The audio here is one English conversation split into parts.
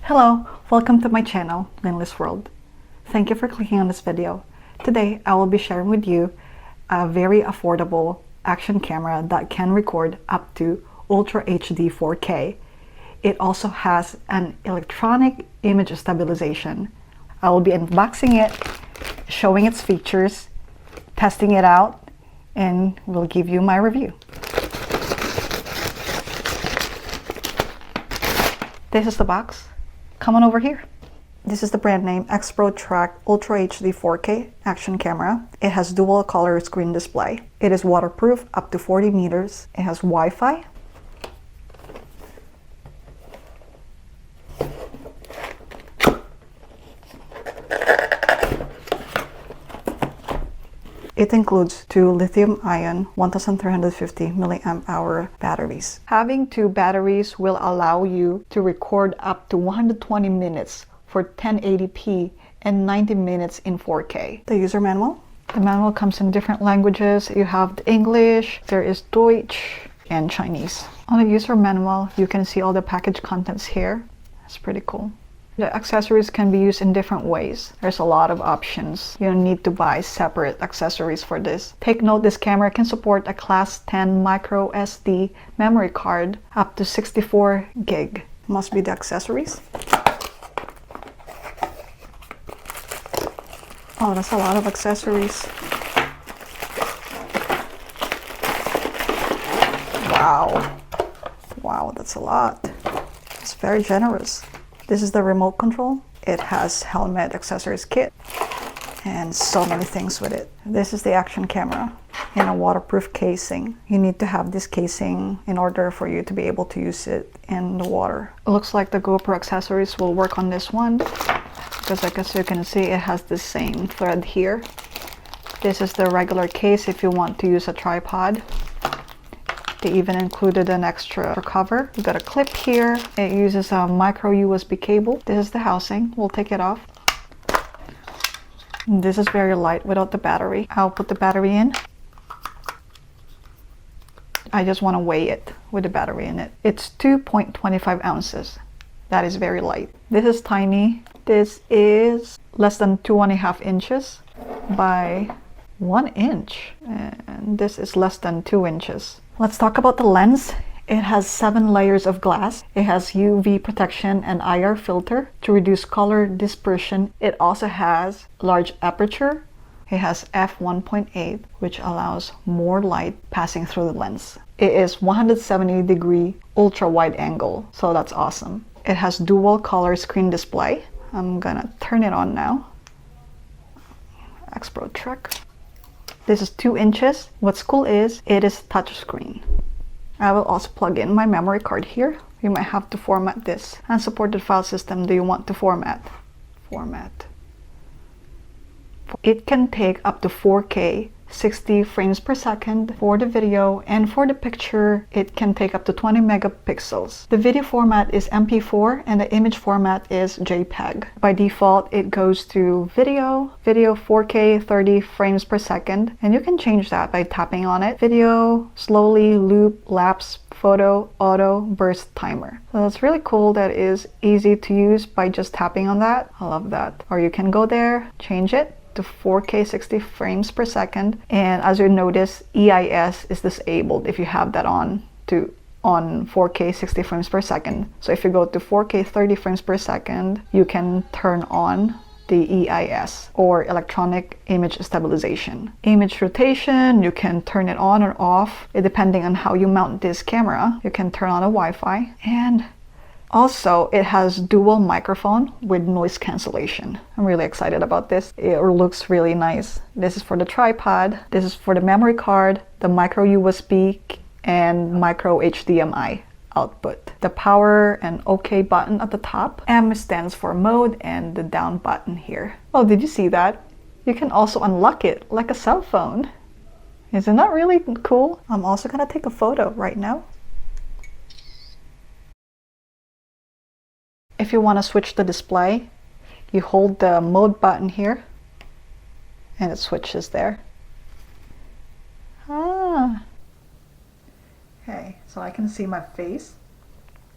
Hello, welcome to my channel, Linless World. Thank you for clicking on this video. Today, I will be sharing with you a very affordable action camera that can record up to Ultra HD 4K. It also has an electronic image stabilization. I will be unboxing it, showing its features, testing it out, and will give you my review. This is the box. Come on over here. This is the brand name X-Pro Track Ultra HD 4K action camera. It has dual color screen display. It is waterproof up to 40 meters. It has Wi-Fi. It includes two lithium-ion 1350 mAh batteries. Having two batteries will allow you to record up to 120 minutes for 1080p and 90 minutes in 4K. The user manual. The manual comes in different languages. You have the English, there is Deutsch, and Chinese. On the user manual, you can see all the package contents here. That's pretty cool. The accessories can be used in different ways. There's a lot of options. You don't need to buy separate accessories for this. Take note, this camera can support a class 10 micro SD memory card up to 64 gig. Must be the accessories. Oh, that's a lot of accessories. Wow. Wow, that's a lot. It's very generous. This is the remote control. It has helmet accessories kit and so many things with it. This is the action camera in a waterproof casing. You need to have this casing in order for you to be able to use it in the water. It looks like the GoPro accessories will work on this one because, like as you can see, it has the same thread here. This is the regular case if you want to use a tripod. They even included an extra cover. You got a clip here. It uses a micro USB cable. This is the housing. We'll take it off. This is very light without the battery. I'll put the battery in. I just want to weigh it with the battery in it. It's 2.25 ounces. That is very light. This is tiny. This is less than 2.5 inches by 1 inch. And this is less than 2 inches. Let's talk about the lens. It has 7 layers of glass. It has UV protection and IR filter to reduce color dispersion. It also has large aperture. It has f1.8, which allows more light passing through the lens. It is 170-degree ultra wide angle, so that's awesome. It has dual color screen display. I'm gonna turn it on now. X-Pro Track. This is 2 inches. What's cool is it is touchscreen. I will also plug in my memory card here. You might have to format this. Unsupported file system do you want to format? Format. It can take up to 4K 60 frames per second for the video, and for the picture it can take up to 20 megapixels. The video format is MP4 and the image format is JPEG. By default it goes to video 4K 30 frames per second, and you can change that by tapping on it. Video, slowly, loop, lapse, photo, auto, burst, timer. So that's really cool. That is easy to use by just tapping on that. I love that. Or you can go there, change it to 4K 60 frames per second, and as you notice, EIS is disabled if you have that on 4K 60 frames per second. So if you go to 4K 30 frames per second, you can turn on the EIS, or electronic image stabilization. Image rotation, you can turn it on or off depending on how you mount this camera. You can turn on a Wi-Fi, and also, it has dual microphone with noise cancellation. I'm really excited about this. It looks really nice. This is for the tripod. This is for the memory card, the micro USB, and micro HDMI output. The power and OK button at the top. M stands for mode, and the down button here. Oh, did you see that? You can also unlock it like a cell phone. Isn't that really cool? I'm also gonna take a photo right now. If you want to switch the display, you hold the mode button here and it switches there. Okay, so I can see my face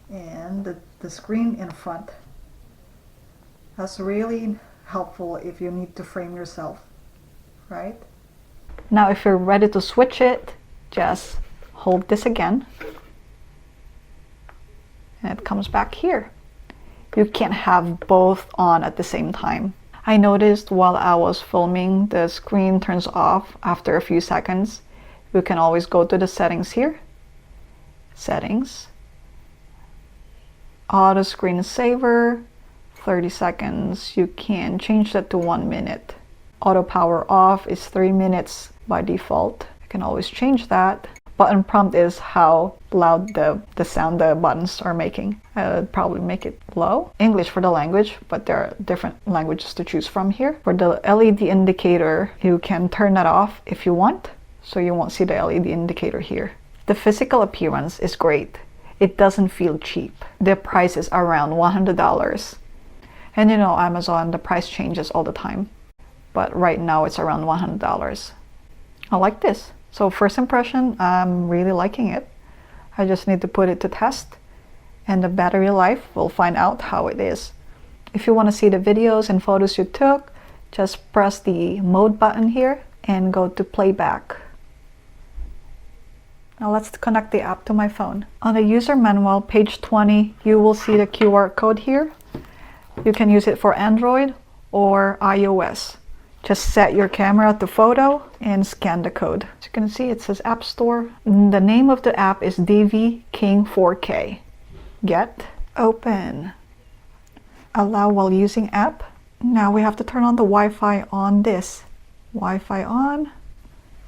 and the screen in front. That's really helpful if you need to frame yourself, right? Now if you're ready to switch it, just hold this again and it comes back here. You can't have both on at the same time. I noticed while I was filming, the screen turns off after a few seconds. You can always go to the settings here. Settings. Auto screensaver, 30 seconds. You can change that to 1 minute. Auto power off is 3 minutes by default. You can always change that. Button prompt is how loud the sound the buttons are making. I would probably make it low. English for the language, but there are different languages to choose from here. For the LED indicator, you can turn that off if you want, so you won't see the LED indicator here. The physical appearance is great. It doesn't feel cheap. The price is around $100. And you know, Amazon, the price changes all the time. But right now it's around $100. I like this. So first impression, I'm really liking it. I just need to put it to test, and the battery life, we'll find out how it is. If you want to see the videos and photos you took, just press the mode button here and go to playback. Now let's connect the app to my phone. On the user manual, page 20, you will see the QR code here. You can use it for Android or iOS. Just set your camera to photo and scan the code. As you can see, it says App Store. The name of the app is DV King 4K. Get, open, allow while using app. Now we have to turn on the Wi-Fi on this. Wi-Fi on,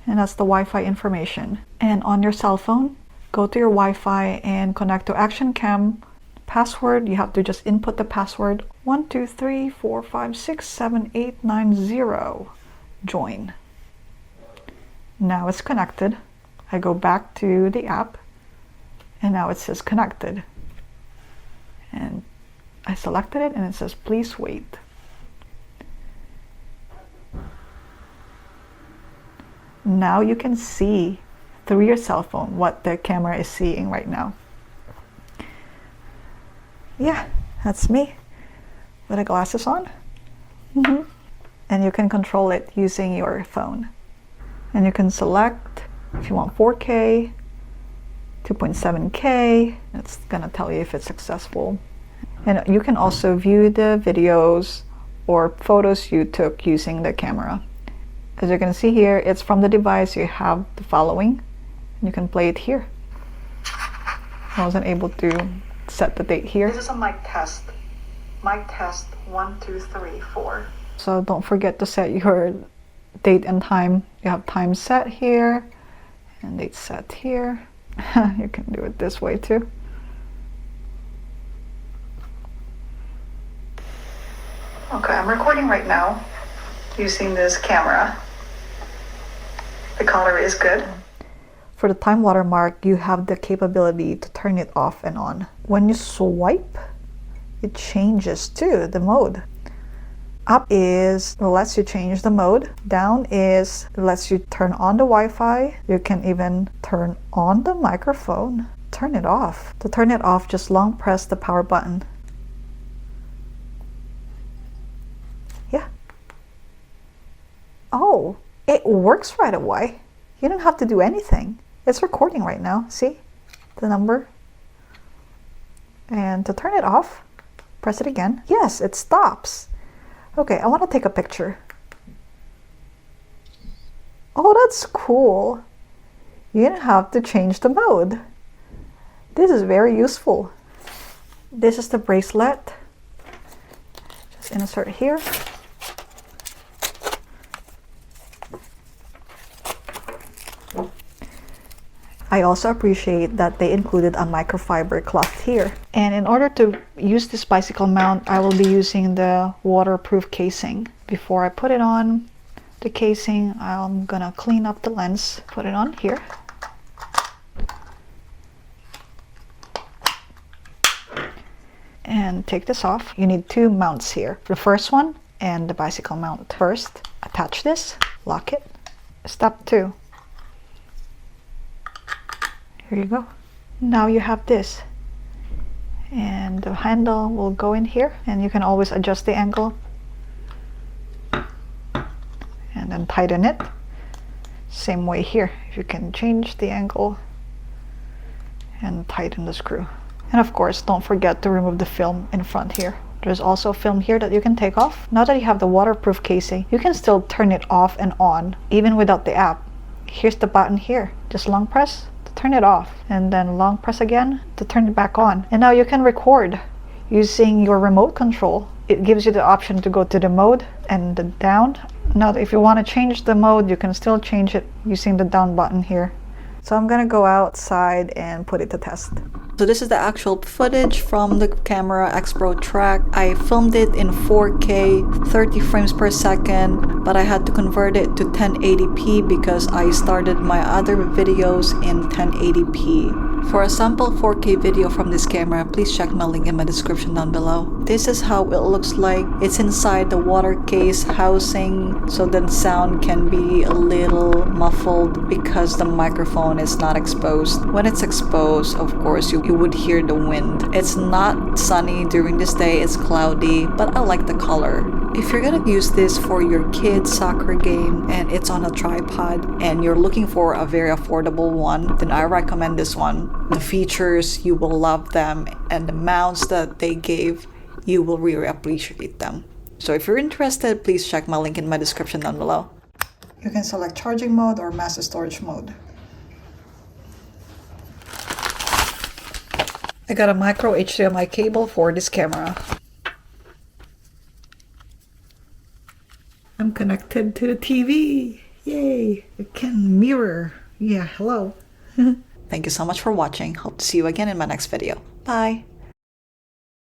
and that's the Wi-Fi information. And on your cell phone, go to your Wi-Fi and connect to Action Cam. Password, you have to just input the password 12345678890. Join. Now it's connected. I go back to the app and now it says connected, and I selected it and it says please wait. Now you can see through your cell phone what the camera is seeing right now. Yeah, that's me with the glasses on. And you can control it using your phone. And you can select if you want 4K, 2.7K. It's gonna tell you if it's successful. And you can also view the videos or photos you took using the camera. As you can see here, it's from the device. You have the following. You can play it here. I wasn't able to set the date here. This is a mic test. Mic test 1, 2, 3, 4. So don't forget to set your date and time. You have time set here and date set here. You can do it this way too. Okay, I'm recording right now using this camera. The color is good. For the time watermark, you have the capability to turn it off and on. When you swipe, it changes too, the mode. Up is lets you change the mode. Down is lets you turn on the Wi-Fi. You can even turn on the microphone. Turn it off. To turn it off, just long press the power button. Yeah. Oh, it works right away. You don't have to do anything. It's recording right now. See the number? And to turn it off, press it again. Yes, it stops. Okay, I want to take a picture. Oh, that's cool. You don't have to change the mode. This is very useful. This is the bracelet. Just insert here. I also appreciate that they included a microfiber cloth here. And in order to use this bicycle mount, I will be using the waterproof casing. Before I put it on the casing, I'm gonna clean up the lens, put it on here. And take this off. You need two mounts here. The first one and the bicycle mount. First, attach this, lock it. Step 2. Here you go. Now you have this. And the handle will go in here, and you can always adjust the angle and then tighten it. Same way here, you can change the angle and tighten the screw. And of course, don't forget to remove the film in front here. There's also film here that you can take off. Now that you have the waterproof casing, you can still turn it off and on even without the app. Here's the button here. Just long press to turn it off, and then long press again to turn it back on. And now you can record using your remote control. It gives you the option to go to the mode and the down. Now if you want to change the mode, you can still change it using the down button here. So I'm gonna go outside and put it to test. So this is the actual footage from the Camera X Pro Track. I filmed it in 4K, 30 frames per second, but I had to convert it to 1080p because I started my other videos in 1080p. For a sample 4K video from this camera, please check my link in my description down below. This is how it looks like. It's inside the water case housing, so the sound can be a little muffled because the microphone is not exposed. When it's exposed, of course, you would hear the wind. It's not sunny during this day, it's cloudy, but I like the color. If you're gonna use this for your kid's soccer game and it's on a tripod and you're looking for a very affordable one, then I recommend this one. The features, you will love them, and the mounts that they gave, you will really appreciate them. So if you're interested, please check my link in my description down below. You can select charging mode or massive storage mode. I got a micro HDMI cable for this camera. I'm connected to the TV. Yay! It can mirror. Yeah, hello. Thank you so much for watching. Hope to see you again in my next video. Bye!